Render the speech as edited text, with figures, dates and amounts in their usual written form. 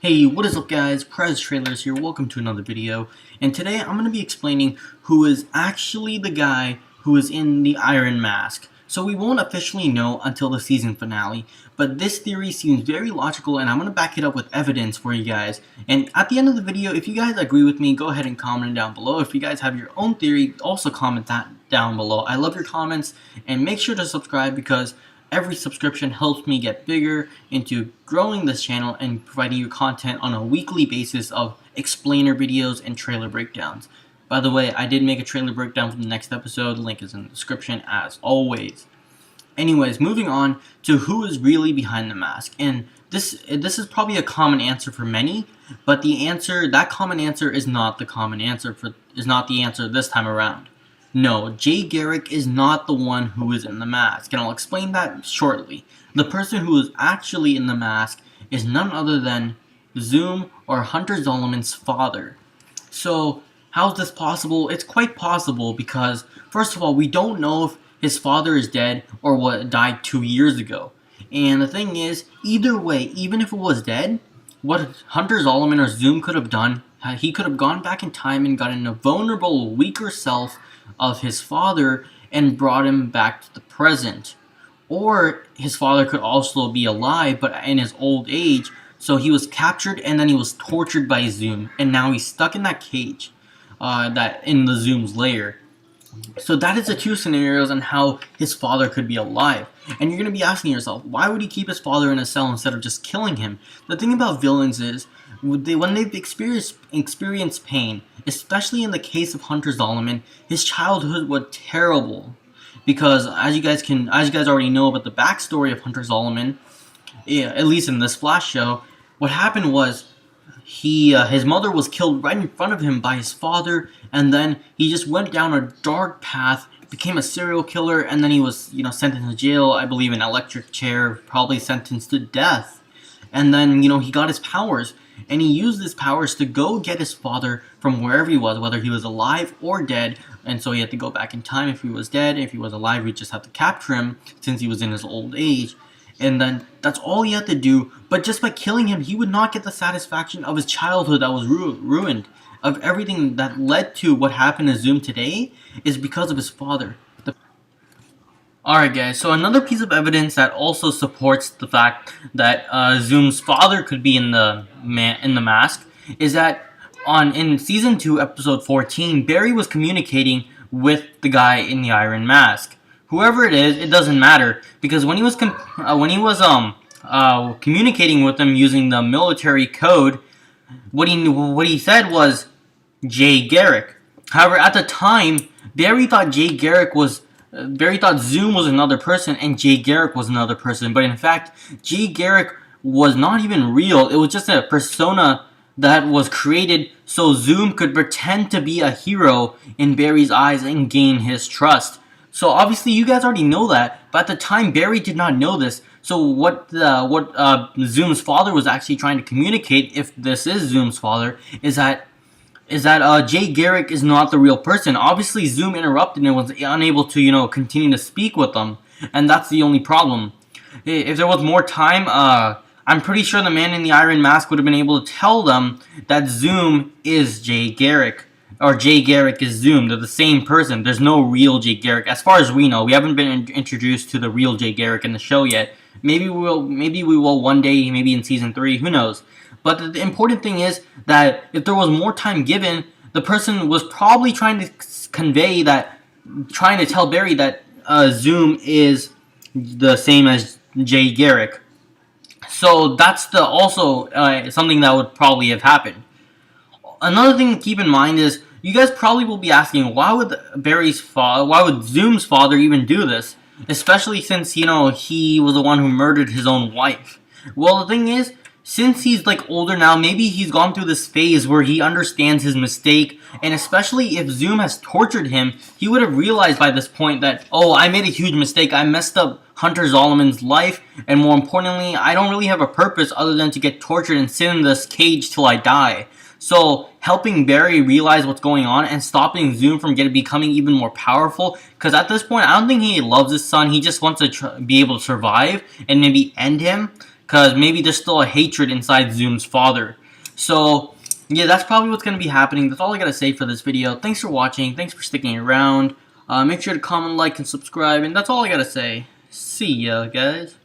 Hey, what is up guys? Prez Trailers here, welcome to another video, and today I'm going to be explaining who is actually the guy who is in the Iron Mask. So we won't officially know until the season finale, but this theory seems very logical and I'm going to back it up with evidence for you guys. And at the end of the video, if you guys agree with me, go ahead and comment down below. If you guys have your own theory, also comment that down below. I love your comments, and make sure to subscribe because every subscription helps me get bigger into growing this channel and providing you content on a weekly basis of explainer videos and trailer breakdowns. By the way, I did make a trailer breakdown for the next episode. Link is in the description as always. Anyways, moving on to who is really behind the mask. And this is probably a common answer for many, but that common answer is not the common answer is not the answer this time around. No, Jay Garrick is not the one who is in the mask, and I'll explain that shortly. The person who is actually in the mask is none other than Zoom, or Hunter Zolomon's father. So, how is this possible? It's quite possible because, first of all, we don't know if his father is dead or what died 2 years ago. And the thing is, either way, even if it was dead, what Hunter Zolomon or Zoom could have done, he could have gone back in time and gotten a vulnerable, weaker self of his father and brought him back to the present. Or his father could also be alive but in his old age, so he was captured and then he was tortured by Zoom, and now he's stuck in that cage that in the Zoom's lair. So that is the two scenarios on how his father could be alive. And you're going to be asking yourself, why would he keep his father in a cell instead of just killing him? The thing about villains is, when they've experienced pain, especially in the case of Hunter Zolomon, his childhood was terrible. Because as you guys already know about the backstory of Hunter Zolomon, at least in this Flash show, what happened was his mother was killed right in front of him by his father, and then he just went down a dark path, became a serial killer, and then he was sentenced to jail, I believe an electric chair, probably sentenced to death. And then he got his powers, and he used his powers to go get his father from wherever he was, whether he was alive or dead. And so he had to go back in time if he was dead. If he was alive, we just had to capture him since he was in his old age. And then that's all he had to do. But just by killing him, he would not get the satisfaction of his childhood that was ruined. Of everything that led to what happened to Zoom today is because of his father. Alright guys, so another piece of evidence that also supports the fact that Zoom's father could be in the mask is that in Season 2, Episode 14, Barry was communicating with the guy in the Iron Mask. Whoever it is, it doesn't matter, because when he was communicating with them using the military code, what he said was Jay Garrick. However, at the time, Barry thought Zoom was another person and Jay Garrick was another person, but in fact, Jay Garrick was not even real. It was just a persona that was created so Zoom could pretend to be a hero in Barry's eyes and gain his trust. So obviously you guys already know that, but at the time Barry did not know this. So what Zoom's father was actually trying to communicate, if this is Zoom's father, is that Jay Garrick is not the real person. Obviously, Zoom interrupted and was unable to, continue to speak with them, and that's the only problem. If there was more time, I'm pretty sure the man in the Iron Mask would have been able to tell them that Zoom is Jay Garrick, or Jay Garrick is Zoom. They're the same person. There's no real Jay Garrick, as far as we know. We haven't been introduced to the real Jay Garrick in the show yet. Maybe we will one day, maybe in Season 3, who knows. But the important thing is that if there was more time given, the person was probably trying to tell Barry that Zoom is the same as Jay Garrick. So that's also something that would probably have happened. Another thing to keep in mind is, you guys probably will be asking, why would Zoom's father even do this? Especially since, he was the one who murdered his own wife. Well, the thing is, since he's older now, maybe he's gone through this phase where he understands his mistake, and especially if Zoom has tortured him, he would have realized by this point that, oh, I made a huge mistake, I messed up Hunter Zolomon's life, and more importantly, I don't really have a purpose other than to get tortured and sit in this cage till I die. So, helping Barry realize what's going on and stopping Zoom from becoming even more powerful, because at this point, I don't think he loves his son, he just wants to be able to survive and maybe end him. because maybe there's still a hatred inside Zoom's father. So yeah, that's probably what's going to be happening. That's all I got to say for this video. Thanks for watching. Thanks for sticking around. Make sure to comment, like, and subscribe. And that's all I got to say. See ya, guys.